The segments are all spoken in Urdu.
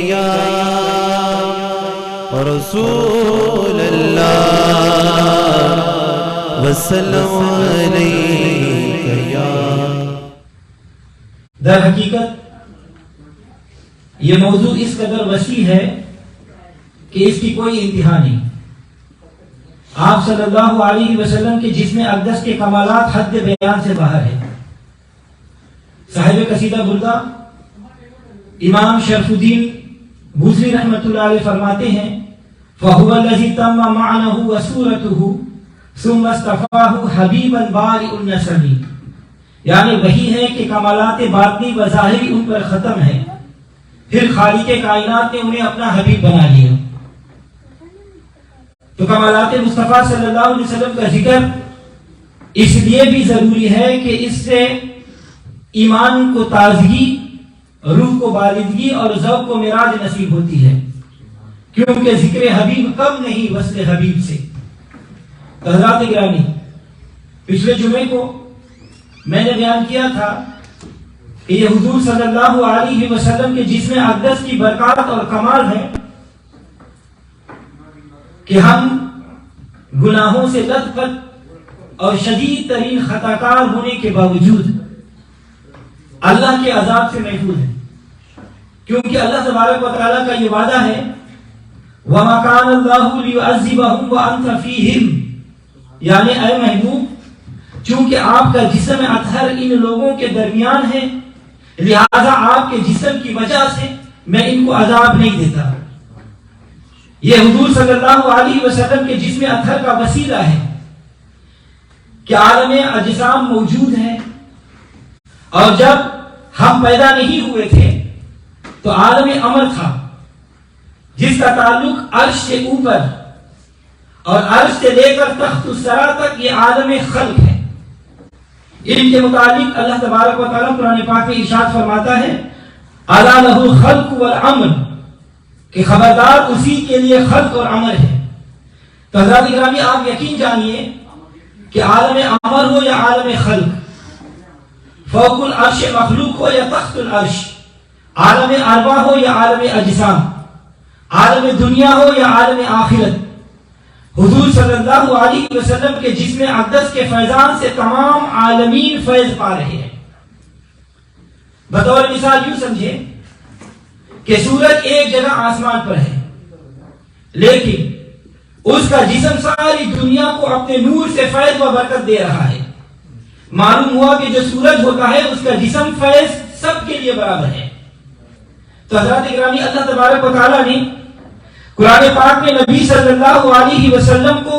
یا رسول اللہ وسلم علیک یا. در حقیقت یہ موضوع اس قدر وسیع ہے کہ اس کی کوئی انتہا نہیں. آپ صلی اللہ علیہ وسلم کے جسم اقدس کے کمالات حد بیان سے باہر ہیں. صاحب قصیدہ بردہ امام شرف الدین بوصری رحمۃ اللہ علیہ فرماتے ہیں فَهُوَ الَّذِي تَمَّ مَعْنَهُ وَصُورَتُهُ ثُمَّ اسْتَفَاهُ حَبِيبًا بَارِئُ النَّسَمِ. یعنی وہی ہے کہ کمالات باطنی و ظاہری ان پر ختم ہے، پھر خالق کائنات نے انہیں اپنا حبیب بنا لیا. تو کمالات مصطفیٰ صلی اللہ علیہ وسلم کا ذکر اس لیے بھی ضروری ہے کہ اس سے ایمان کو تازگی، روح کو بالغی اور ذوق کو معراج نصیب ہوتی ہے، کیونکہ ذکر حبیب کم نہیں وصل حبیب سے. حضرات گرامی، پچھلے جمعے کو میں نے بیان کیا تھا کہ یہ حضور صلی اللہ علیہ وسلم کے جسم اقدس کی برکات اور کمال ہے کہ ہم گناہوں سے لت پت اور شدید ترین خطاکار ہونے کے باوجود اللہ کے عذاب سے محفوظ ہیں، کیونکہ اللہ تبارک و تعالیٰ کا یہ وعدہ ہے وَمَا كَانَ اللَّهُ لِيُعَذِّبَهُمْ وَأَنْتَ فِيهِمْ. یعنی اے محبوب، چونکہ آپ کا جسم اطہر ان لوگوں کے درمیان ہے، لہذا آپ کے جسم کی وجہ سے میں ان کو عذاب نہیں دیتا. یہ حضور صلی اللہ علیہ وسلم کے جسم اطہر کا وسیلہ ہے کہ عالم اجسام موجود ہے، اور جب ہم پیدا نہیں ہوئے تھے تو عالم امر تھا جس کا تعلق عرش سے اوپر اور عرش سے لے کر تخت الثری تک یہ عالم خلق ہے. ان کے متعلق اللہ تبارک و تعالیٰ قرآن پاک میں ارشاد فرماتا ہے الا لہ الخلق والامر، کہ خبردار اسی کے لیے خلق اور امر ہے. تو حضرات گرامی، آپ یقین جانیے کہ عالم امر ہو یا عالم خلق، فوق العرش مخلوق ہو یا تحت العرش، عالم ارواح ہو یا عالم اجسام، عالم دنیا ہو یا عالم آخرت، حضور صلی اللہ علیہ وسلم کے جسم اقدس کے فیضان سے تمام عالمین فیض پا رہے ہیں. بطور مثال یوں سمجھے کہ سورج ایک جگہ آسمان پر ہے، لیکن اس کا جسم ساری دنیا کو اپنے نور سے فیض و برکت دے رہا ہے. معلوم ہوا کہ جو سورج ہوتا ہے اس کا جسم فیض سب کے لیے برابر ہے. تو حضرات گرامی، اللہ تبارک و تعالیٰ نے قرآن پاک میں نبی صلی اللہ علیہ وسلم کو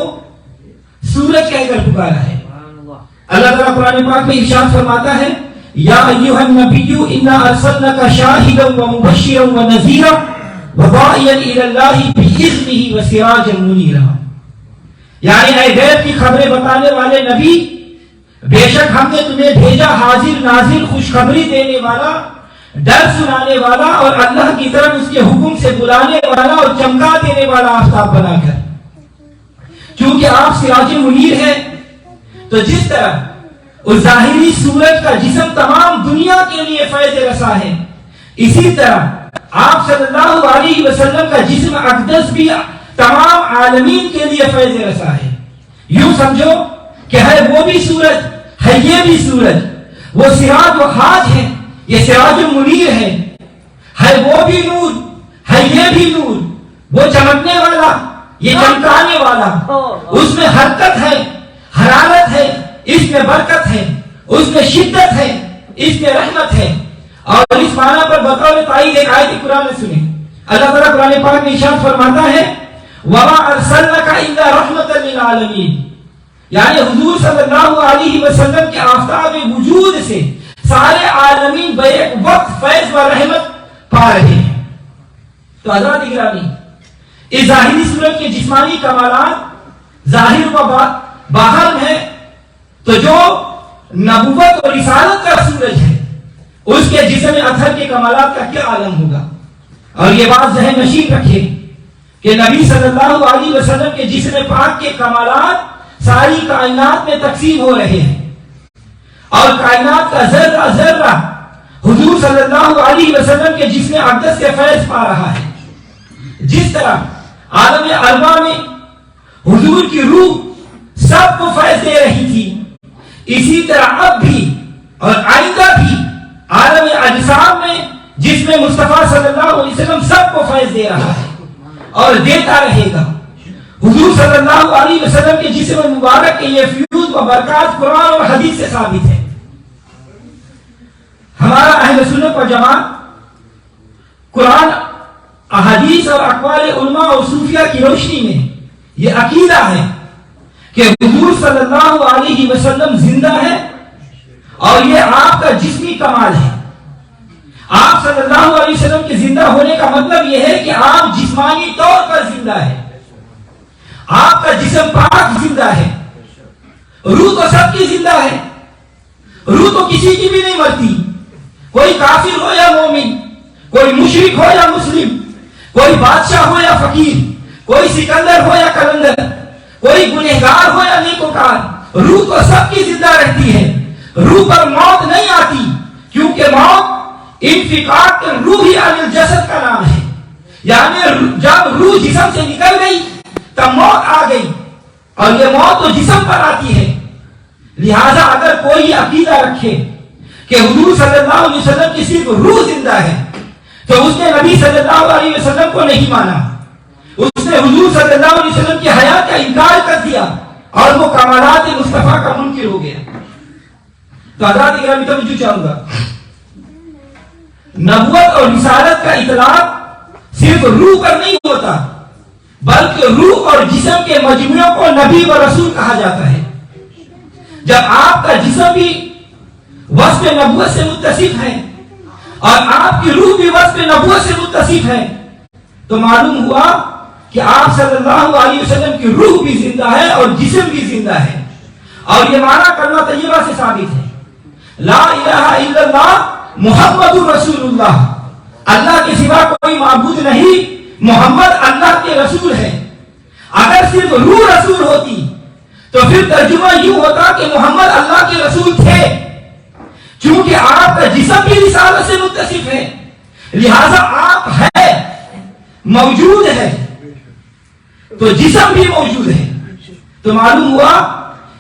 سورج کہہ کر پکارا ہے. اللہ تعالیٰ قرآن پاک میں ارشاد فرماتا ہے یا ایھا النبی انا ارسلناک شاہدا ومبشرا ونذیرا وداعیا الی اللہ باذنہ وسراجا منیرا. یعنی اے غیب کی خبریں بتانے والے نبی، بے شک ہم نے تمہیں بھیجا حاضر ناظر، خوشخبری دینے والا، ڈر سنانے والا اور اللہ کی طرف اس کے حکم سے بلانے والا اور چمکا دینے والا آفتاب بنا کر. چونکہ آپ سراج منیر ہیں، تو جس طرح اس ظاہری سورج کا جسم تمام دنیا کے لیے فیض رسا ہے، اسی طرح آپ صلی اللہ علیہ وسلم کا جسم اقدس بھی تمام عالمین کے لیے فیض رسا ہے. یوں سمجھو کہ ہے وہ بھی سورج، ہے یہ بھی سورج، وہ سراج و حاج ہے، یہ سراج منیر ہے وہ بھی نور، ہے یہ بھی نور، وہ چمکنے والا، یہ چمکانے والا. اس میں حرکت ہے، حرارت ہے، اس میں برکت ہے، اس میں شدت ہے، اس میں رحمت ہے. اور اس معنی پر بطور تائید ایک آیت قرآن میں سنیں. اللہ تعالیٰ قرآن پاک میں ارشاد فرماتا ہے وَمَا أَرْسَلْنَاكَ إِلَّا رَحْمَةً لِلْعَالَمِينَ. یعنی حضور صلی اللہ علیہ وسلم کے آفتاب وجود سے سارے عالمین بیک وقت فیض و رحمت پا رہے ہیں. تو حضرات گرامی، اس ظاہری صورت کے جسمانی کمالات ظاہر و باہر ہے، تو جو نبوت اور رسالت کا سورج ہے اس کے جسم اطہر کے کمالات کا کیا عالم ہوگا. اور یہ بات ذہن نشین رکھے کہ نبی صلی اللہ علیہ وسلم کے جسم پاک کے کمالات ساری کائنات میں تقسیم ہو رہے ہیں، اور کائنات کا ذرہ ذرہ حضور صلی اللہ علیہ وسلم کے جسم اقدس سے فیض پا رہا ہے. جس طرح عالم ارواح میں حضور کی روح سب کو فیض دے رہی تھی، اسی طرح اب بھی اور آئندہ بھی عالم اجسام میں جسم مصطفیٰ صلی اللہ علیہ وسلم سب کو فیض دے رہا ہے اور دیتا رہے گا. حضور صلی اللہ علیہ وسلم کے جسم مبارک کے یہ فیوز و برکات قرآن اور حدیث سے ثابت ہے. ہمارا اہل سنت و جماعت قرآن، احادیث اور اقوال علماء اور صوفیہ کی روشنی میں یہ عقیدہ ہے کہ حضور صلی اللہ علیہ وسلم زندہ ہے اور یہ آپ کا جسمی کمال ہے. آپ صلی اللہ علیہ وسلم کے زندہ ہونے کا مطلب یہ ہے کہ آپ جسمانی طور پر زندہ ہے، آپ کا جسم پاک زندہ ہے. روح تو سب کی زندہ ہے، روح تو کسی کی بھی نہیں مرتی. کوئی کافر ہو یا مومن، کوئی مشرک ہو یا مسلم، کوئی بادشاہ ہو یا فقیر، کوئی سکندر ہو یا کلندر، کوئی گنہگار ہو یا نیکوکار، روح تو سب کی زندہ رہتی ہے. روح پر موت نہیں آتی، کیونکہ موت انفقاق روح عن الجسد کا نام ہے. یعنی جب روح جسم سے نکل گئی تب موت آ گئی، اور یہ موت تو جسم پر آتی ہے. لہذا اگر کوئی عقیدہ رکھے کہ حضور صلی اللہ علیہ وسلم کی صرف روح زندہ ہے تو اس نے نبی صلی اللہ علیہ وسلم کو نہیں مانا، اس نے حضور صلی اللہ علیہ وسلم کی حیات کا انکار کر دیا اور وہ کمالات مصطفیٰ کا منکر ہو گیا. تو حضرات گرامی توجہ چاہوں گا، نبوت اور رسالت کا اطلاق صرف روح پر نہیں ہوتا، بلکہ روح اور جسم کے مجموعوں کو نبی و رسول کہا جاتا ہے. جب آپ کا جسم بھی وصف نبوت سے متصف ہے اور آپ کی روح بھی وصف نبوت سے متصف ہے تو معلوم ہوا کہ آپ صلی اللہ علیہ وسلم کی روح بھی زندہ ہے اور جسم بھی زندہ ہے. اور یہ معنی کلمہ طیبہ سے ثابت ہے، لا الہ الا اللہ محمد رسول اللہ. اللہ کے سوا کوئی معبود نہیں، محمد اللہ کے رسول ہے. اگر صرف روح رسول ہوتی تو پھر ترجمہ یوں ہوتا کہ محمد اللہ کے رسول تھے. چونکہ آپ کا جسم بھی رسالت سے متصف ہے، لہذا آپ ہے، موجود ہے، تو جسم بھی موجود ہے. تو معلوم ہوا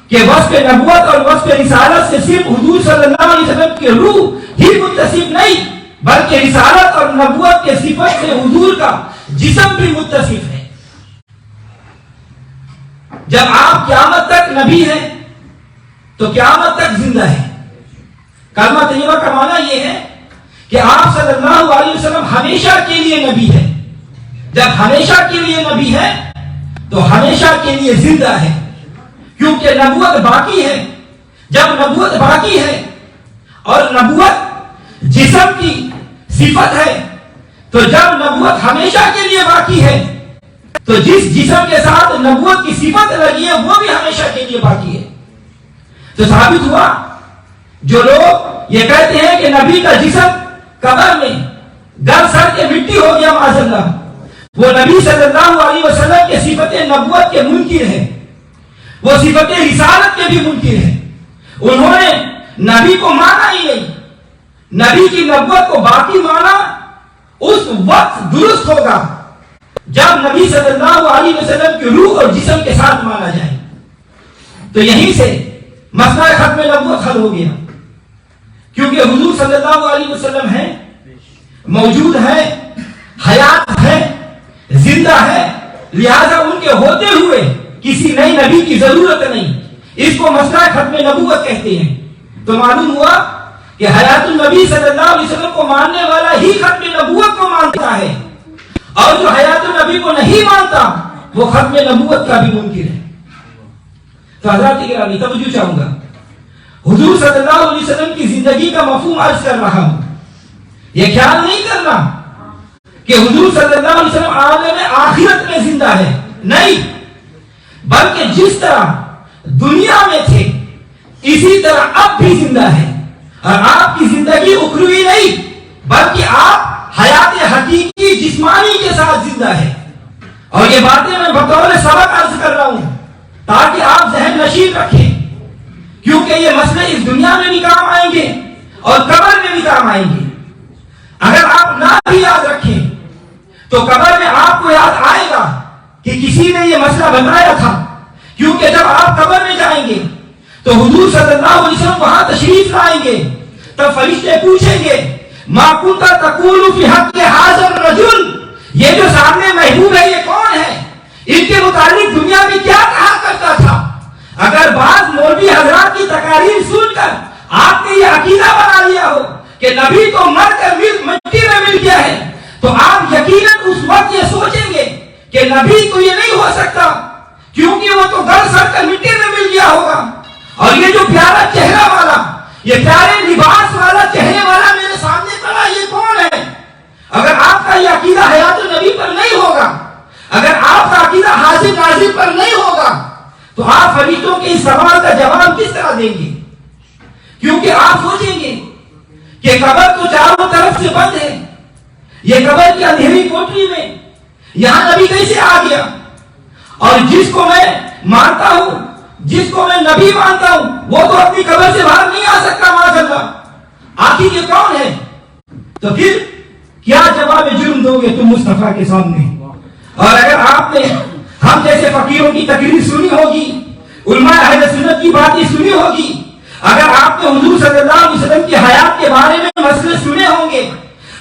کہ وصف نبوت اور وصف رسالت سے صرف حضور صلی اللہ علیہ وسلم کی روح ہی متصف نہیں، بلکہ رسالت اور نبوت کے صفت سے حضور کا جسم بھی متصف ہے. جب آپ قیامت تک نبی ہیں تو قیامت تک زندہ ہے. کلمہ طیبہ کا معنی یہ ہے کہ آپ صلی اللہ علیہ وسلم ہمیشہ کے لیے نبی ہے. جب ہمیشہ کے لیے نبی ہے تو ہمیشہ کے لیے زندہ ہے، کیونکہ نبوت باقی ہے. جب نبوت باقی ہے اور نبوت جسم کی صفت ہے تو جب نبوت ہمیشہ کے لیے باقی ہے تو جس جسم کے ساتھ نبوت کی صفت لگی ہے وہ بھی ہمیشہ کے لیے باقی ہے. تو ثابت ہوا جو لوگ یہ کہتے ہیں کہ نبی کا جسم قبر میں گر سڑ کے مٹی ہو گیا معاذ اللہ، وہ نبی صلی اللہ علیہ وسلم کے صفت نبوت کے منکر ہیں، وہ صفت رسالت کے بھی منکر ہیں. انہوں نے نبی کو مانا ہی نہیں. نبی کی نبوت کو باقی مانا اس وقت درست ہوگا جب نبی صلی اللہ علیہ وسلم کی روح اور جسم کے ساتھ مانا جائے. تو یہیں سے مسئلہ ختم نبوت حل ہو گیا، کیونکہ حضور صلی اللہ علیہ وسلم ہے، موجود ہے، حیات ہے، زندہ ہے، لہذا ان کے ہوتے ہوئے کسی نئی نبی کی ضرورت نہیں. اس کو مسئلہ ختم نبوت کہتے ہیں. تو معلوم ہوا کہ حیات النبی صلی اللہ علیہ وسلم کو ماننے والا ہی ختم نبوت کو مانتا ہے، اور جو حیات النبی کو نہیں مانتا وہ ختم نبوت کا بھی منکر ہے. تو حضرات گرامی توجہ چاہوں گا، حضور صلی اللہ علیہ وسلم کی زندگی کا مفہوم عرض کر رہا ہوں. یہ خیال نہیں کرنا کہ حضور صلی اللہ علیہ وسلم عالم آخرت میں زندہ ہے، نہیں، بلکہ جس طرح دنیا میں تھے اسی طرح اب بھی زندہ ہے. اور آپ کی زندگی اخروی نہیں بلکہ آپ حیات حقیقی جسمانی کے ساتھ زندہ ہے. اور یہ باتیں میں بطور سبق عرض کر رہا ہوں تاکہ آپ ذہن نشین رکھیں، کیونکہ یہ مسئلے اس دنیا میں بھی کام آئیں گے اور قبر میں بھی کام آئیں گے. اگر آپ نہ بھی یاد رکھیں تو قبر میں آپ کو یاد آئے گا کہ کسی نے یہ مسئلہ بتایا تھا. کیونکہ جب آپ قبر میں جائیں گے تو حضور صلی اللہ علیہ وسلم وہاں تشریف لائیں گے. تب فرشتے پوچھیں گے ما کنت تقول فی حق ھذا الرجل، یہ جو سامنے محبوب ہے یہ کون ہے؟ ان کے متعلق دنیا میں کیا کہا کرتا تھا؟ اگر بعض مولوی حضرات کی تقاریر سن کر آپ نے یہ عقیدہ بنا لیا ہو کہ نبی تو مر کر مٹی میں مل گیا ہے تو آپ یقیناً اس وقت یہ سوچیں گے کہ نبی تو یہ نہیں ہو سکتا کیونکہ وہ تو گل سڑ کر مٹی میں مل گیا ہوگا. اور یہ جو پیارا چہرہ والا، یہ پیارے لباس والا چہرے والا میرے سامنے کھڑا یہ کون ہے؟ اگر آپ کا یہ عقیدہ حیات النبی پر نہیں ہوگا، اگر آپ کا عقیدہ حاضر ناظر پر نہیں ہوگا تو آپ فرشتوں کے اس سوال کا جواب کس طرح دیں گے؟ کیونکہ آپ سوچیں گے کہ قبر تو چاروں طرف سے بند ہے، یہ قبر کی اندھیری کوٹری میں یہاں نبی کیسے آ گیا؟ اور جس کو میں مانتا ہوں، جس کو میں نبی مانتا ہوں، وہ تو اپنی قبر سے باہر نہیں آ سکتا معاذ اللہ. آخر یہ کون ہے؟ تو پھر کیا جواب جرم دو گے تم مصطفیٰ کے سامنے؟ اور اگر آپ نے ہم جیسے فقیروں کی تقریر سنی ہوگی، علماء اہل سنت کی باتیں سنی ہوگی، اگر آپ نے حضور صلی اللہ علیہ وسلم کی حیات کے بارے میں مسئلے سنے ہوں گے،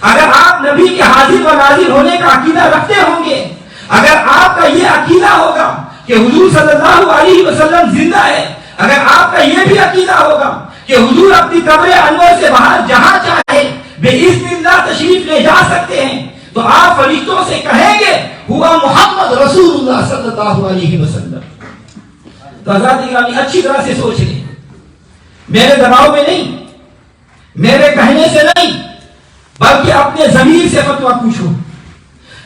اگر آپ نبی کے حاضر و ناظر ہونے کا عقیدہ رکھتے ہوں گے، اگر آپ کا یہ عقیدہ ہوگا کہ حضور صلی اللہ علیہ وسلم زندہ ہے، اگر آپ کا یہ بھی عقیدہ ہوگا کہ حضور اپنی قبر انور سے باہر جہاں چاہے بِإِذْنِ اللَّهِ تشریف لے جا سکتے ہیں، تو آپ فرشتوں سے کہیں گے ہوا محمد رسول اللہ صلی اللہ علیہ وسلم. تو حضرات گرامی اچھی طرح سے سوچ لیں، میرے دباؤ میں نہیں، میرے کہنے سے نہیں، بلکہ اپنے ضمیر سے فتویٰ پوچھو.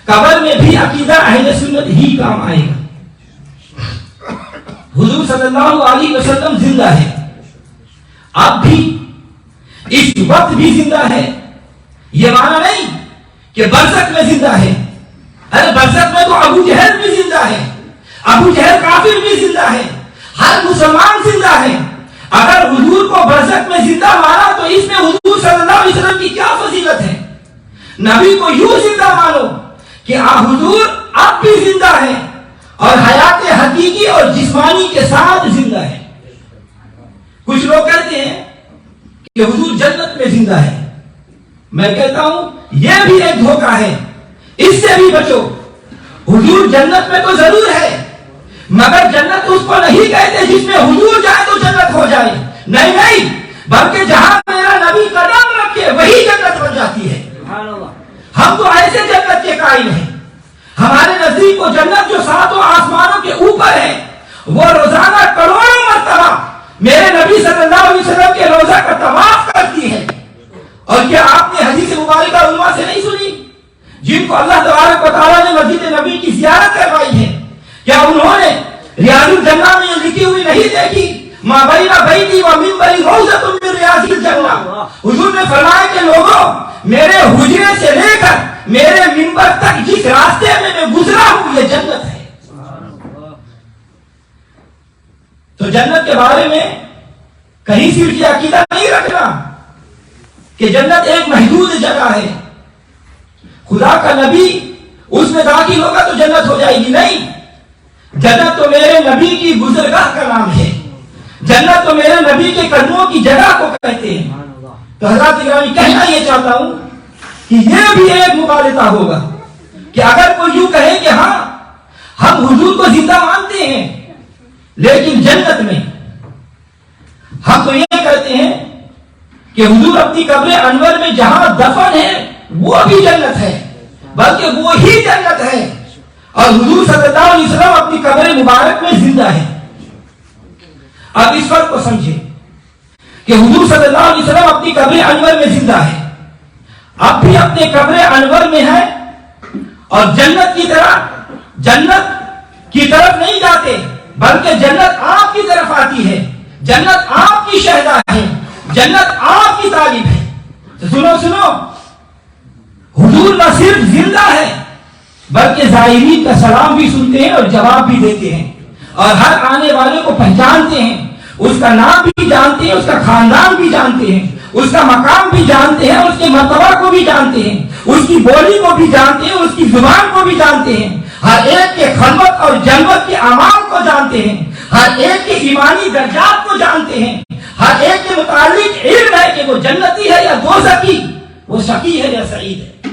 قبر میں بھی عقیدہ اہل سنت ہی کام آئے گا. حضور صلی اللہ علیہ وسلم زندہ ہے، اب بھی اس وقت بھی زندہ ہے. یہ معنی نہیں کہ برزخ میں زندہ ہے. ارے برزخ میں تو ابو جہل بھی زندہ ہے، ابو جہل کافر بھی زندہ ہے، ہر مسلمان زندہ ہے. اگر حضور کو برزخ میں زندہ مانا تو اس میں حضور صلی اللہ علیہ وسلم کی کیا فضیلت ہے؟ نبی کو یوں زندہ مانو کہ حضور اب بھی زندہ ہے اور حیات حقیقی اور جسمانی کے ساتھ زندہ ہے. کچھ لوگ کہتے ہیں کہ حضور جنت میں زندہ ہے. میں کہتا ہوں یہ بھی ایک دھوکہ ہے، اس سے بھی بچو. حضور جنت میں تو ضرور ہے، مگر جنت اس کو نہیں کہتے جس میں حضور جائے تو جنت ہو جائے. نہیں نہیں، بلکہ جہاں میرا نبی قدم رکھے وہی جنت بن جاتی ہے. ہم تو ایسے جنت کے قائل ہیں. ہمارے نزدیک وہ جنت جو ساتوں آسمانوں کے اوپر ہے، وہ روزانہ کروڑوں مرتبہ میرے نبی صلی اللہ علیہ وسلم کے روزہ کا طواف کرتی ہے. اور کیا آپ نے حدیث مبارکہ علماء سے نہیں سنی جن کو اللہ تبارک و تعالیٰ نے مسجد نبی کی زیارت کروائی ہے؟ کیا انہوں نے ریاض الجنہ میں یہ لکھی ہوئی نہیں دیکھی ما بین بیتی و منبری روضۃ من ریاض الجنہ؟ حضور نے فرمایا کہ لوگوں، میرے حجرے سے لے کر میرے منبر تک جس راستے میں میں گزرا ہوں یہ جنت ہے. تو جنت کے بارے میں کہیں صرف یہ عقیدہ نہیں رکھنا کہ جنت ایک محدود جگہ ہے، خدا کا نبی اس میں داخل ہوگا تو جنت ہو جائے گی. نہیں، جنت تو میرے نبی کی گزرگاہ کا نام ہے، جنت تو میرے نبی کے قدموں کی جگہ کو کہتے ہیں. تو حضرات گرامی کہنا یہ چاہتا ہوں کہ یہ بھی ایک مغالطہ ہوگا کہ اگر کوئی یوں کہے کہ ہاں ہم حضور کو زندہ مانتے ہیں لیکن جنت میں ہم تو یہ کہتے ہیں کہ حضور اپنی قبر انور میں جہاں دفن ہے وہ بھی جنت ہے، بلکہ وہی جنت ہے، اور حضور صلی اللہ علیہ وسلم اپنی قبر مبارک میں زندہ ہے. اب اس فرق کو سمجھے کہ حضور صلی اللہ علیہ وسلم اپنی قبر انور میں زندہ ہے، اب بھی اپنے قبر انور میں ہے، اور جنت کی طرف نہیں جاتے بلکہ جنت آپ کی طرف آتی ہے. جنت آپ کی شہدا ہے، جنت آپ کی طالب ہے. تو سنو، حضور نہ صرف زندہ ہے بلکہ زائرین کا سلام بھی سنتے ہیں اور جواب بھی دیتے ہیں، اور ہر آنے والے کو پہچانتے ہیں، اس کا نام بھی جانتے ہیں، اس کا خاندان بھی جانتے ہیں، اس کا مقام بھی جانتے ہیں، اس کے مرتبہ کو بھی جانتے ہیں، اس کی بولی کو بھی جانتے ہیں، اس کی زبان کو بھی جانتے ہیں، ہر ایک کے خلوت اور جلوت کے اعمال کو جانتے ہیں، ہر ایک کے ایمانی درجات کو جانتے ہیں، ہر ایک کے متعلق علم ہے کہ وہ جنتی ہے یا دوزخی، وہ شقی ہے یا سعید ہے۔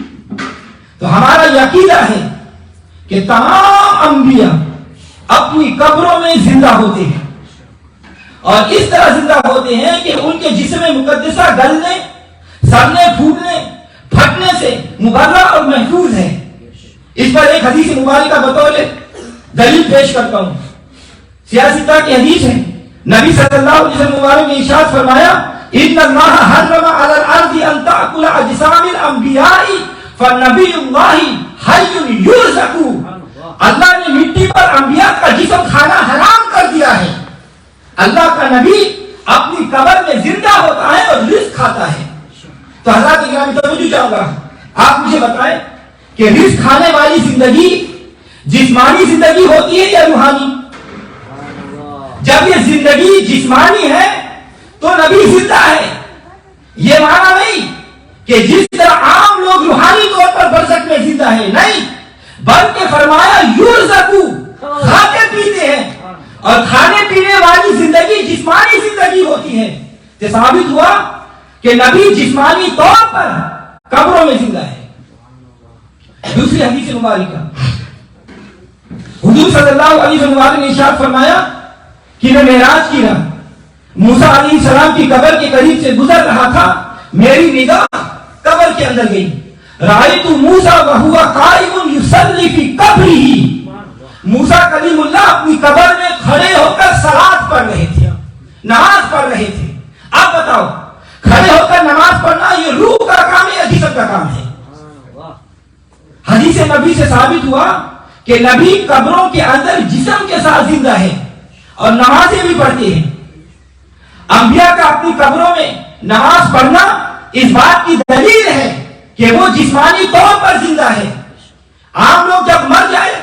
تو ہمارا یہ عقیدہ ہے کہ تمام انبیاء اپنی قبروں میں زندہ ہوتے ہیں، اور اس طرح زندہ ہوتے ہیں کہ ان کے جسم مقدسہ گلنے، سڑنے، پھوٹنے، پھٹنے سے مبرہ اور محفوظ ہے۔ اس پر ایک حدیث مبارکہ بطور دلیل پیش کرتا ہوں۔ سیاستہ کی حدیث ہے، نبی صلی اللہ علیہ وسلم مبارک نے ارشاد فرمایا، ان اللہ حرم علی الارض ان تاکل اجسام الانبیاء فنبی اللہ حی یرزق۔ اللہ نے مٹی پر انبیاء کا جسم کھانا حرام کر دیا ہے۔ اللہ کا نبی اپنی قبر میں زندہ ہوتا ہے اور رزق کھاتا ہے۔ تو حضرات گرامی توجہ چاہوں گا، آپ مجھے بتائیں کہ رزق کھانے والی زندگی جسمانی زندگی ہوتی ہے یا روحانی؟ جب یہ زندگی جسمانی ہے تو نبی زندہ ہے، یہ معنی نہیں کہ جس طرح عام لوگ روحانی طور پر برزخ میں زندہ ہے، نہیں، بلکہ فرمایا یرزقو، کھاتے پیتے ہیں، اور کھانے پینے والی زندگی جسمانی زندگی ہوتی ہے۔ تو ثابت ہوا کہ نبی جسمانی طور پر قبروں میں زندہ ہے۔ دوسری حدیث مبارکہ، حضور صلی اللہ علیہ وسلم نے ارشاد فرمایا کہ میں معراج کی رات موسیٰ علیہ السلام کی قبر کے قریب سے گزر رہا تھا، میری نگاہ قبر کے اندر گئی، رأیت موسیٰ وہو قائم یصلی فی قبرہ، موسیٰ کلیم اللہ اپنی قبر میں کھڑے ہو کر صلاۃ پڑھ رہے تھے، نماز پڑھ رہے تھے۔ اب بتاؤ، کھڑے ہو کر نماز پڑھنا یہ روح کا کام ہے یا جسم کا کام ہے؟ حدیث نبی سے ثابت ہوا کہ نبی قبروں کے اندر جسم کے ساتھ زندہ ہے اور نمازیں بھی پڑھتے ہیں۔ انبیاء کا اپنی قبروں میں نماز پڑھنا اس بات کی دلیل ہے کہ وہ جسمانی طور پر زندہ ہے۔ عام لوگ جب مر جائے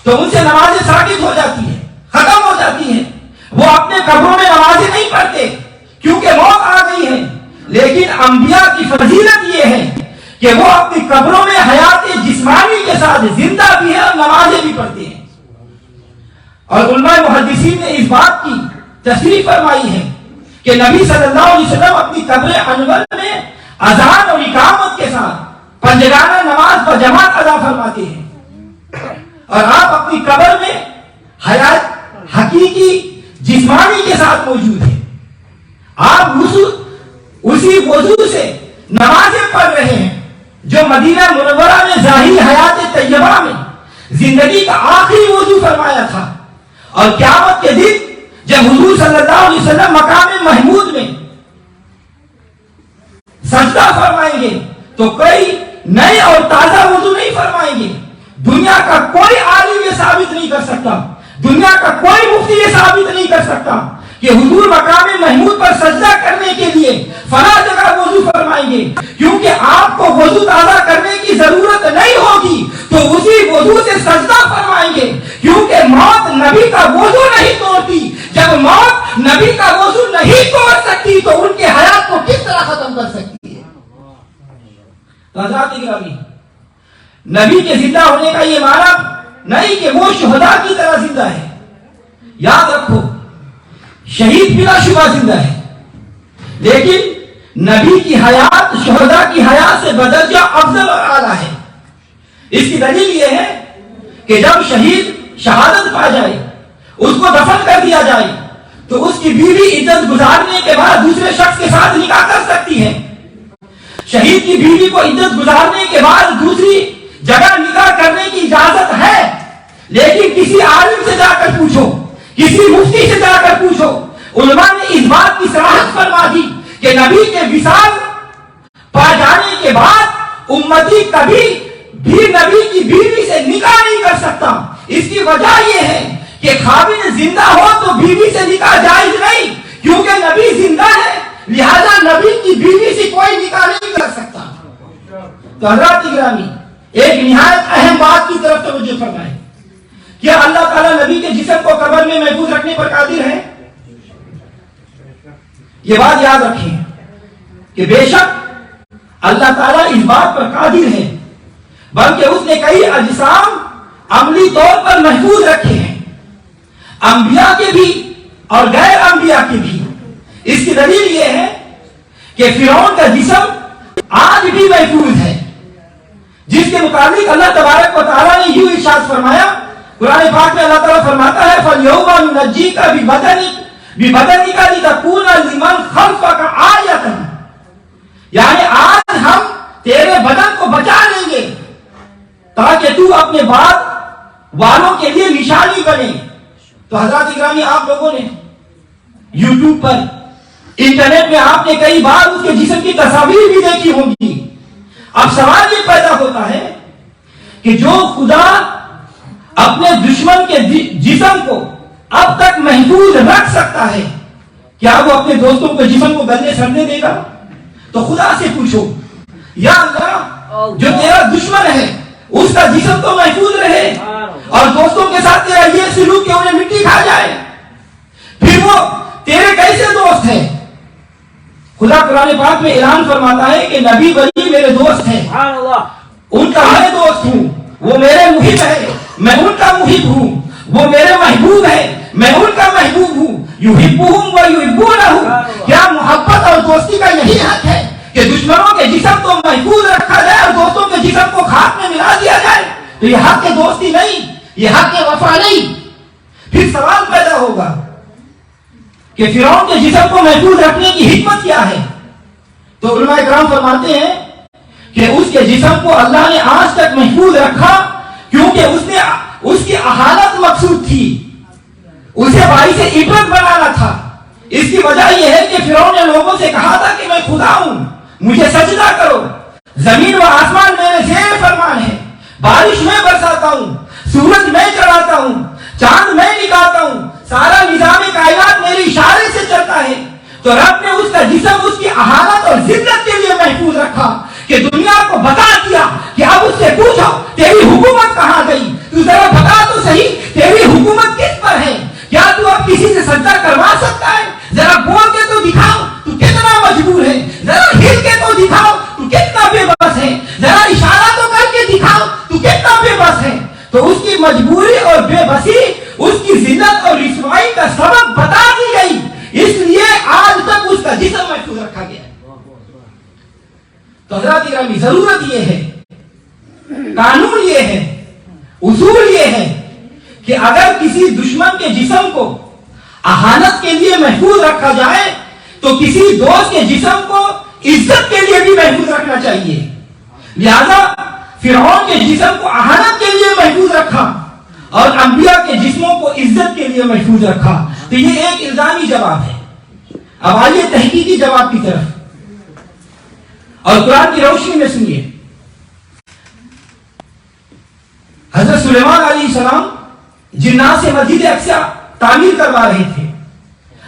تو ان سے نمازیں ساقط ہو جاتی ہیں، ختم ہو جاتی ہیں، وہ اپنے قبروں میں نمازیں نہیں پڑھتے کیونکہ موت آ گئی ہے۔ لیکن انبیاء کی فضیلت یہ ہے کہ وہ اپنی قبروں میں حیات جسمانی کے ساتھ زندہ بھی ہے اور نمازیں بھی پڑھتے ہیں۔ اور علماء محدثین نے اس بات کی تصریح فرمائی ہے کہ نبی صلی اللہ علیہ وسلم اپنی قبر انور میں اذان اور اقامت کے ساتھ پنجگانہ نماز بجماعت ادا فرماتے ہیں، اور آپ اپنی قبر میں حیات حقیقی جسمانی کے ساتھ موجود ہیں۔ آپ اسی وضو سے نمازیں پڑھ رہے ہیں جو مدینہ منورہ میں ظاہری حیات طیبہ میں زندگی کا آخری وضو فرمایا تھا، اور قیامت کے دن جب حضور صلی اللہ علیہ وسلم مقام محمود میں سجدہ فرمائیں گے تو کوئی نئے اور تازہ وضو نہیں فرمائیں گے۔ دنیا کا کوئی عالم یہ ثابت نہیں کر سکتا، دنیا کا کوئی مفتی یہ ثابت نہیں کر سکتا کہ حضور مقام محمود پر سجدہ کرنے کے لیے فلاں جگہ وضو فرمائیں گے، کیونکہ آپ کو وضو تازہ کرنے کی ضرورت نہیں ہوگی تو اسی وضو سے سجدہ فرمائیں گے، کیونکہ موت نبی کا وضو نہیں توڑتی۔ جب موت نبی کا وضو نہیں توڑ سکتی تو ان کے حیات کو کس طرح ختم کر سکتی ہے؟ حضرات گرامی، نبی کے زندہ ہونے کا یہ معنی نہیں کہ وہ شہداء کی طرح زندہ ہے۔ یاد رکھو، شہید بلا شبہ زندہ ہے، لیکن نبی کی حیات شہداء کی حیات سے بدرجہ افضل اور اعلیٰ ہے۔ اس کی دلیل یہ ہے کہ جب شہید شہادت پا جائے، اس کو دفن کر دیا جائے، تو اس کی بیوی عدت گزارنے کے بعد دوسرے شخص کے ساتھ نکاح کر سکتی ہے۔ شہید کی بیوی کو عدت گزارنے کے بعد دوسری جگہ نکاح کرنے کی اجازت ہے، لیکن کسی عالم سے جا کر پوچھو، کسی مفتی سے جا کر پوچھو، علماء نے اس بات کی صراحت فرما دی کہ نبی کے وصال پا جانے کے بعد امتی کبھی بھی نبی کی بیوی سے نکاح نہیں کر سکتا۔ اس کی وجہ یہ ہے کہ خاوند زندہ ہو تو بیوی سے نکاح جائز نہیں، کیونکہ نبی زندہ ہے، لہذا نبی کی بیوی سے کوئی نکاح نہیں کر سکتا۔ تو حضرات گرامی، ایک نہایت اہم بات کی طرف توجہ فرمائیں، کیا اللہ تعالیٰ نبی کے جسم کو قبر میں محفوظ رکھنے پر قادر ہے؟ یہ بات یاد رکھیں کہ بے شک اللہ تعالیٰ اس بات پر قادر ہے، بلکہ اس نے کئی اجسام عملی طور پر محفوظ رکھے ہیں، انبیاء کے بھی اور غیر انبیاء کے بھی۔ اس کی دلیل یہ ہے کہ فرعون کا جسم آج بھی محفوظ ہے، جس کے مطابق اللہ تبارک و تعالیٰ نے یوں ارشاد فرمایا، قرآن پاک میں اللہ تعالیٰ فرماتا ہے فَالْيَوْمَ نُنَجِّيكَ بِبَدَنِكَ لِتَكُونَ لِمَنْ خَلْفَكَ آیَةً، یعنی آج ہم تیرے بدن کو بچا لیں گے تاکہ تو اپنے بعد والوں کے لیے نشانی بنے۔ تو حضرات گرامی، آپ لوگوں نے یوٹیوب پر، انٹرنیٹ میں آپ نے کئی بار اس کے جسم کی تصاویر بھی دیکھی ہوں گی۔ اب سوال یہ پیدا ہوتا ہے کہ جو خدا اپنے دشمن کے جسم کو اب تک محفوظ رکھ سکتا ہے، کیا وہ اپنے دوستوں کے جسم کو گلنے سڑنے دے گا؟ تو خدا سے پوچھو، یا اللہ جو تیرا دشمن ہے اس کا جسم تو محفوظ رہے اور دوستوں کے ساتھ تیرا یہ سلوک کہ انہیں مٹی کھا جائے، پھر وہ تیرے کیسے دوست ہیں؟ خدا قرآن پاک میں اعلان فرماتا ہے کہ نبی ولی میرے دوست ہیں، ان کا میں دوست ہوں، وہ میرے محب ہے، میں ان کا محب ہوں، وہ میرے محبوب ہے، میں ان کا محبوب ہوں، یحبہم و یحبونہ۔ کیا محبت اور دوستی کا یہی حق ہے کہ دشمنوں کے جسم کو محفوظ رکھا جائے اور دوستوں کے جسم کو خاک میں ملا دیا جائے؟ تو یہ حق دوستی نہیں، یہ حق وفا نہیں۔ پھر سوال پیدا ہوگا کہ فرعون کے جسم کو محفوظ رکھنے کی حکمت کیا ہے؟ تو علماء کرام فرماتے ہیں کہ اس کے جسم کو اللہ نے آج تک محفوظ رکھا کیونکہ اس کی احالت مقصود تھی، اسے باعث عبرت بنانا تھا۔ اس کی وجہ یہ ہے کہ فرعون نے لوگوں سے کہا تھا کہ میں خدا ہوں، مجھے سجدہ کرو، زمین و آسمان میرے زیر فرمان ہے، بارش میں برساتا ہوں، سورج میں چڑھاتا ہوں، چاند میں نکالتا ہوں، سارا نظام کائنات میرے اشارے سے چلتا ہے۔ تو رب نے اس کا جسم اس کی احالت اور ذلت کے لیے محفوظ رکھا کہ دنیا کو بتا دیا کہ اب اس سے پوچھو تیری حکومت کہاں گئی، تو ذرا بتا تو صحیح تیری حکومت کس پر ہے؟ کیا تو اب کسی سے سجدہ کروا سکتا ہے؟ ذرا بول کے تو دکھاؤ تو کتنا مجبور ہے، ذرا ہل کے تو دکھاؤ تو کتنا بے بس ہے، ذرا اشارہ تو کر کے دکھاؤ تو کتنا بے بس ہے۔ تو اس کی مجبوری اور بے بسی اس کی ذلت اور رسوائی کا سبب بتا دی گئی، اس لیے آج تک اس کا جسم محفوظ رکھا گیا ہے۔ تو حضرات گرامی، ضرورت یہ ہے، قانون یہ ہے، اصول یہ ہے کہ اگر کسی دشمن کے جسم کو احانت کے لیے محفوظ رکھا جائے تو کسی دوست کے جسم کو عزت کے لیے بھی محفوظ رکھنا چاہیے۔ لہذا فرعون کے جسم کو احانت کے لیے محفوظ رکھا اور انبیاء کے جسموں کو عزت کے لیے محفوظ رکھا۔ تو یہ ایک الزامی جواب ہے۔ اب آئیے تحقیقی جواب کی طرف، اور قرآن کی روشنی میں سنیے۔ حضرت سلیمان علیہ السلام جنات سے مسجد اقصی تعمیر کروا رہے تھے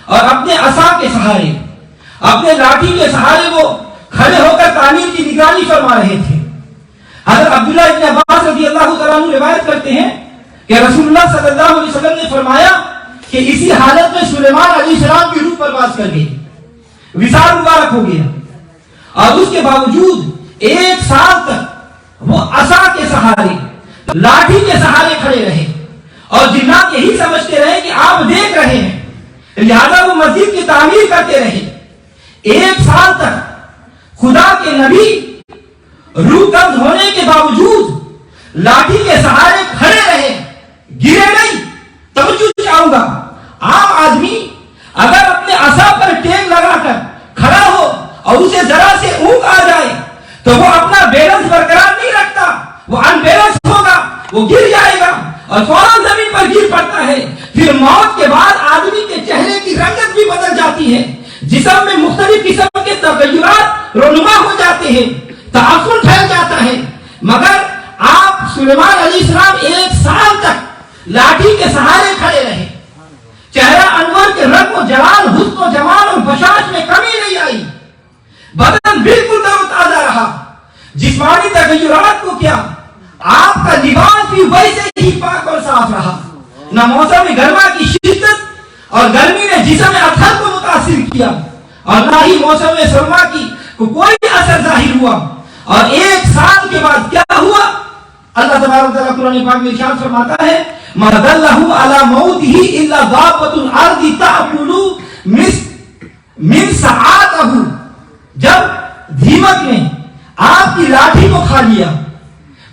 اور اپنے عصا کے سہارے، اپنے لاٹھی کے سہارے وہ کھڑے ہو کر تعمیر کی نگرانی فرما رہے تھے۔ حضرت عبداللہ ابن عباس رضی اللہ تعالیٰ عنہ روایت کرتے ہیں کہ رسول اللہ صلی اللہ علیہ وسلم نے فرمایا کہ اسی حالت میں سلیمان علیہ السلام کی روح پرواز کر گئی، وصال مبارک ہو گیا، اور اس کے باوجود 1 سال تک وہ عصا کے سہارے، لاٹھی کے سہارے کھڑے رہے، اور جنات یہی سمجھتے رہے کہ آپ دیکھ رہے ہیں، لہذا وہ مسجد کی تعمیر کرتے رہے۔ 1 سال تک خدا کے نبی روح قبض ہونے کے باوجود لاٹھی کے سہارے کھڑے رہے، گرے نہیں۔ توجہ چاہوں گا، عام آدمی اگر اپنے عصا پر ٹیک لگا کر کھڑا ہو اور اسے ذرا سے اونگ آ جائے تو وہ اپنا بیلنس برقرار نہیں رکھتا، وہ ان بیلنس ہوگا، وہ گر جائے گا اور فوراً زمین پر گر پڑتا ہے۔ پھر موت کے بعد آدمی کے چہرے کی رنگت بھی بدل جاتی ہے، جسم میں مختلف قسم کے تغیرات رونما ہو جاتے ہیں، تعفن پھیل جاتا ہے۔ مگر آپ سلیمان علیہ السلام 1 سال تک لاٹھی کے سہارے کھڑے رہے، چہرہ انور کے رنگ و جلال، حسن و جمال اور بشاش میں کمی نہیں آئی، بدن بالکل تر و تازہ رہا۔ جسمانی تغیرات کو کیا، آپ کا لباس بھی ویسے ہی پاک اور صاف رہا۔ نہ موسم گرما کی شدت اور گرمی نے جسم اطہر کو متاثر کیا، اور نہ ہی موسم سرما کی کو کوئی اثر ظاہر ہوا. اور 1 سال کے بعد کیا ہوا؟ اللہ تبارک و تعالیٰ قرآن پاک میں ارشاد فرماتا ہے مَا دَلَّهُ عَلَى مَوْتِهِ إِلَّا دَابَّةُ الْأَرْضِ تَأْكُلُ مِنْ سَعَاتِهِ. جب دیمک نے آپ کی لاٹھی کو کھا لیا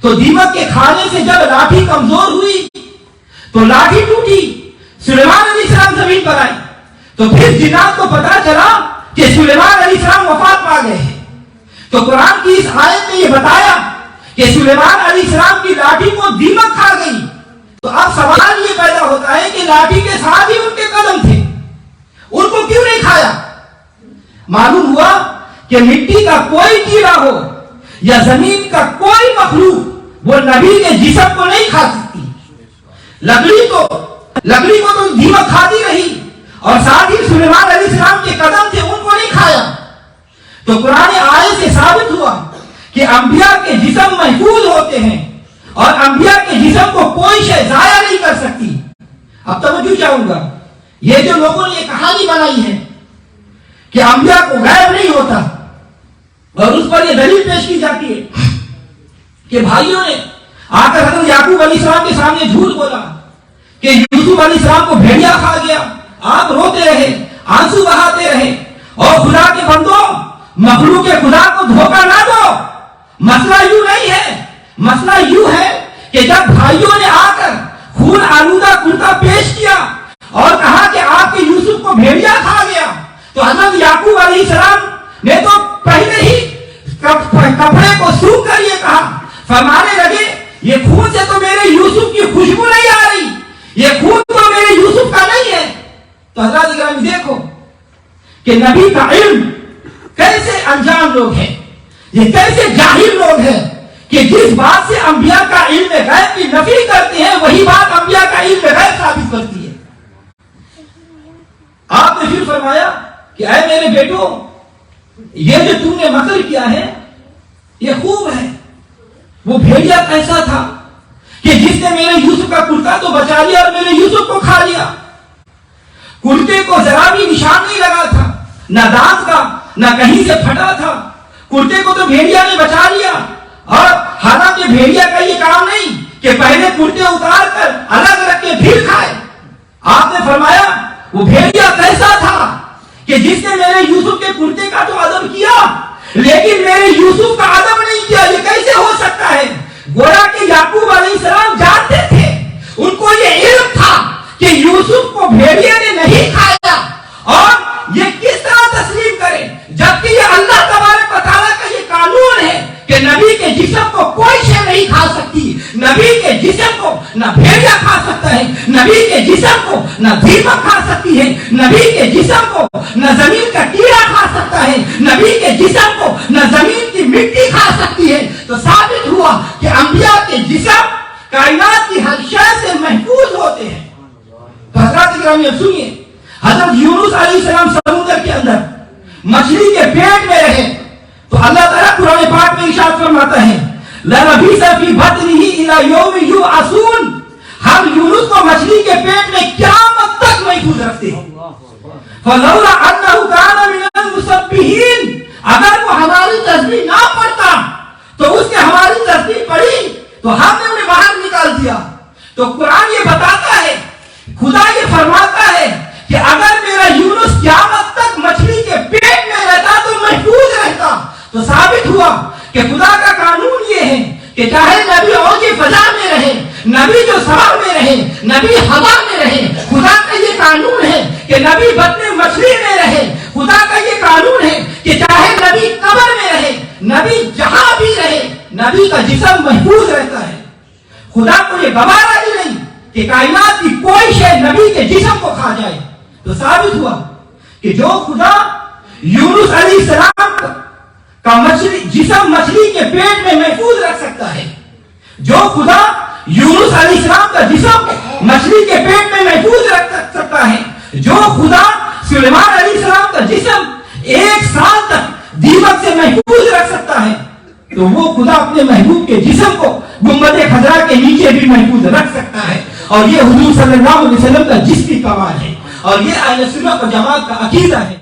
تو دیمک کے کھانے سے جب لاٹھی کمزور ہوئی تو لاٹھی ٹوٹی. سلیمان علیہ السلام زمین پر آئے تو پھر جنات کو پتا چلا کہ سلیمان علیہ السلام وفات پا گئے ہیں. تو قرآن کی اس آیت میں یہ بتایا کہ سلیمان علیہ السلام کی لاٹھی کو دیمک کھا گئی. تو اب سوال یہ پیدا ہوتا ہے کہ لاٹھی کے ساتھ ہی ان کے قدم تھے, ان کو کیوں نہیں کھایا؟ معلوم ہوا کہ مٹی کا کوئی کیڑا ہو یا زمین کا کوئی مخلوق وہ نبی کے جسم کو نہیں کھا سکتی. لکڑی کو تو دیمک کھاتی رہی اور ساتھ ہی سلیمان علیہ السلام کے قدم تھے, ان کو نہیں کھایا. تو قرآن آیت سے ثابت ہوا کہ انبیاء کے جسم محفوظ ہوتے ہیں اور انبیاء کے جسم کو کوئی شے ضائع نہیں کر سکتی. اب توجہ چاہوں گا, یہ جو لوگوں نے یہ کہانی بنائی ہے کہ انبیاء کو غیب نہیں ہوتا اور اس پر یہ دلیل پیش کی جاتی ہے کہ بھائیوں نے آ کر حضرت یعقوب علیہ السلام کے سامنے جھوٹ بولا کہ یوسف علیہ السلام کو بھیڑیا کھا گیا. آپ روتے رہے, آنسو بہاتے رہے. اور خدا کے بندوں, مخلوق خدا کو دھوکہ نہ دو. مسئلہ یوں نہیں ہے, مسئلہ یوں ہے کہ جب بھائیوں نے آ کر خون آلودہ کرتا پیش کیا اور کہا کہ آپ کے یوسف کو بھیڑیا کھا گیا, تو حضرت یعقوب علیہ السلام نے تو پہلے ہی کپڑے کو سوکھ کر یہ کہا, فرمانے لگے یہ خون سے تو میرے یوسف کی خوشبو نہیں آ رہی, یہ خون تو میرے یوسف کا نہیں ہے. تو حضرات گرامی دیکھو کہ نبی کا علم کیسے انجان لوگ ہیں, یہ کیسے جاہل لوگ ہیں کہ جس بات سے انبیاء کا علم غیب کی نفی کرتے ہیں وہی بات انبیاء کا علم غیب ثابت کرتی ہے. آپ نے پھر فرمایا کہ اے میرے بیٹو, یہ جو تم نے مکر کیا ہے یہ خوب ہے. وہ بھیڑیا کیسا تھا کہ جس نے میرے یوسف کا کرتا تو بچا لیا اور میرے یوسف کو کھا لیا. کرتے کو ذرا بھی نشان نہیں لگا تھا, نہ دانت کا نہ کہیں سے پھٹا تھا. کرتے کو تو بھیڑیا نے بچا لیا. اور حالانکہ بھیڑیا کا یہ کام نہیں کہ پہلے کرتے اتار کر الگ رکھ کے پھر کھائے. آپ نے فرمایا وہ بھیڑیا کیسا تھا کہ جس نے میرے یوسف کے کرتے کا تو ادب کیا لیکن میرے یوسف کا ادب نہیں کیا. یہ کیسے ہو سکتا ہے؟ گویا کہ یعقوب علیہ السلام جانتے تھے, ان کو یہ علم تھا کہ یوسف کو بھیڑیا نے نہیں کھایا. اور یہ کس طرح تسلیم کرے جبکہ یہ اللہ تبارک و تعالیٰ کا یہ قانون ہے کہ نبی کے جسم کو کوئی شے نہیں کھا سکتی. نبی کے جسم کو نہ بھیڑیا کھا سکتا ہے, نبی کے جسم کو نہ دیمک کھا سکتی ہے, نبی کے جسم کو نہ زمین کا کیڑا کھا سکتا ہے, نبی کے جسم کو نہ زمین کی مٹی کھا سکتی ہے. تو ثابت ہوا کہ انبیاء کے جسم کائنات کی ہر شے سے محفوظ ہوتے ہیں. تو حضرات گرامی اب سنیے, حضرت یونس علیہ السلام سمندر کے اندر مچھلی کے پیٹ میں رہے تو اللہ تعالیٰ قرآن پاک میں ارشاد فرماتا ہے لَلَبِثَ فِي بَطْنِهِ إِلَى يَوْمِ يُبْعَثُونَ. ہم یونس کو مچھلی کے پیٹ میں قیامت تک محفوظ رکھتے ہیں. فَلَوْلَا أَنَّهُ كَانَ مِنَ الْمُسَبِّحِينَ. اگر وہ ہماری تسبیح نہ پڑھتا تو اس نے ہماری تسبیح پڑھی تو ہم نے انہیں باہر نکال دیا. تو قرآن یہ بتاتا ہے, خدا یہ فرماتا ہے کہ اگر میرا یونس قیامت تک مچھلی کے پیٹ میں رہتا تو محفوظ رہتا. تو ثابت ہوا کہ خدا کا قانون یہ ہے کہ چاہے نبی اوج فضا میں رہے, نبی جو سمر میں رہے, نبی ہوا میں رہے, خدا کا یہ قانون ہے کہ نبی بطن مچھلی میں رہے. خدا کا یہ قانون ہے کہ چاہے نبی قبر میں رہے, نبی جہاں بھی رہے, نبی کا جسم محفوظ رہتا ہے. خدا کو یہ گوارا ہی نہیں کہ کائنات کی کوئی شے نبی کے جسم کو کھا جائے. تو ثابت ہوا کہ جو خدا یونس علیہ السلام کا جسم مچھلی کے پیٹ میں محفوظ رکھ سکتا ہے, جو خدا یونس علیہ السلام کا جسم مچھلی کے پیٹ میں محفوظ رکھ سکتا ہے, جو خدا سلیمان علیہ السلام کا جسم 1 سال تک دیمک سے محفوظ رکھ سکتا ہے, تو وہ خدا اپنے محبوب کے جسم کو گنبد خضرا کے نیچے بھی محفوظ رکھ سکتا ہے. اور یہ حضور صلی اللہ علیہ وسلم کا جسمی کمال ہے اور یہ اہل سنت و جماعت کا عقیدہ ہے.